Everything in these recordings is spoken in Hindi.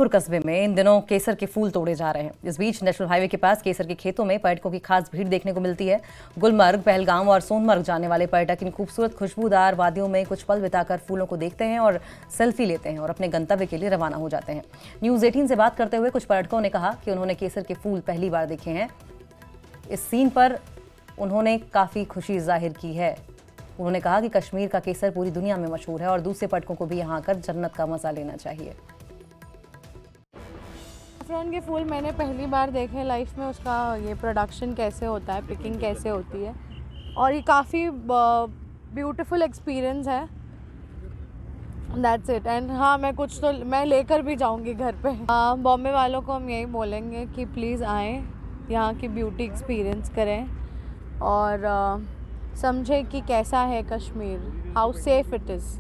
नागपुर कस्बे में इन दिनों केसर के फूल तोड़े जा रहे हैं। इस बीच नेशनल हाईवे के पास केसर के खेतों में पर्यटकों की खास भीड़ देखने को मिलती है। गुलमर्ग, पहलगाम और सोनमर्ग जाने वाले पर्यटक इन खूबसूरत खुशबूदार वादियों में कुछ पल बिताकर फूलों को देखते हैं और सेल्फी लेते हैं और अपने गंतव्य के लिए रवाना हो जाते हैं। न्यूज 18 से बात करते हुए कुछ पर्यटकों ने कहा कि उन्होंने केसर के फूल पहली बार देखे हैं। इस सीन पर उन्होंने काफी खुशी जाहिर की है। उन्होंने कहा कि कश्मीर का केसर पूरी दुनिया में मशहूर है और दूसरे पर्यटकों को भी यहाँ आकर जन्नत का मजा लेना चाहिए। सैफरन के फूल मैंने पहली बार देखे लाइफ में। उसका ये प्रोडक्शन कैसे होता है, पिकिंग कैसे होती है, और ये काफ़ी ब्यूटीफुल एक्सपीरियंस है। That's it. एंड हाँ, मैं लेकर भी जाऊंगी घर पे। बॉम्बे वालों को हम यही बोलेंगे कि प्लीज़ आएँ, यहाँ की ब्यूटी एक्सपीरियंस करें और समझें कि कैसा है Kashmir, how safe it is.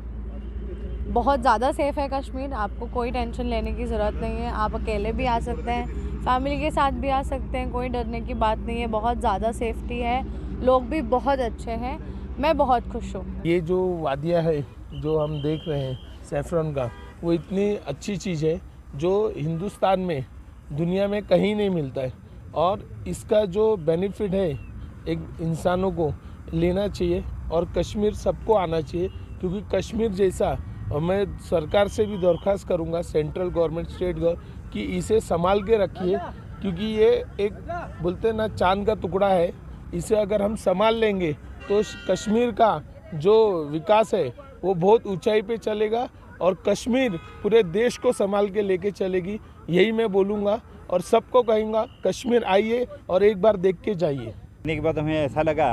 बहुत ज़्यादा सेफ़ है कश्मीर, आपको कोई टेंशन लेने की ज़रूरत नहीं है। आप अकेले भी आ सकते हैं, फैमिली के साथ भी आ सकते हैं, कोई डरने की बात नहीं है। बहुत ज़्यादा सेफ्टी है, लोग भी बहुत अच्छे हैं, मैं बहुत खुश हूँ। ये जो वादियाँ है जो हम देख रहे हैं सैफरन का, वो इतनी अच्छी चीज़ है जो हिंदुस्तान में दुनिया में कहीं नहीं मिलता है, और इसका जो बेनिफिट है एक इंसानों को लेना चाहिए और कश्मीर सबको आना चाहिए। क्योंकि कश्मीर जैसा, और मैं सरकार से भी दरख्वास्त करूंगा, सेंट्रल गवर्नमेंट, स्टेट गवर्नमेंट, कि इसे संभाल के रखिए। क्योंकि ये एक बोलते ना चांद का टुकड़ा है, इसे अगर हम संभाल लेंगे तो कश्मीर का जो विकास है वो बहुत ऊंचाई पे चलेगा और कश्मीर पूरे देश को संभाल के लेके चलेगी। यही मैं बोलूँगा और सबको कहूँगा, कश्मीर आइए और एक बार देख के जाइए। के बाद हमें ऐसा लगा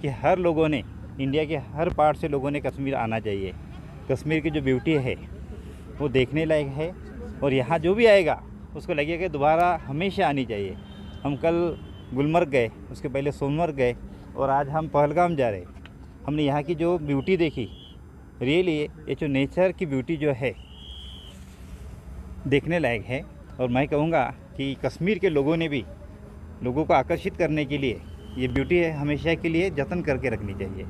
कि हर लोगों ने, इंडिया के हर पार्ट से लोगों ने कश्मीर आना चाहिए। कश्मीर की जो ब्यूटी है वो देखने लायक है, और यहाँ जो भी आएगा उसको लगेगा कि दोबारा हमेशा आनी चाहिए। हम कल गुलमर्ग गए, उसके पहले सोनमर्ग गए, और आज हम पहलगाम जा रहे हैं। हमने यहाँ की जो ब्यूटी देखी, रियली ये जो नेचर की ब्यूटी जो है देखने लायक है। और मैं कहूँगा कि कश्मीर के लोगों ने भी लोगों को आकर्षित करने के लिए ये ब्यूटी है हमेशा के लिए जतन करके रखनी चाहिए।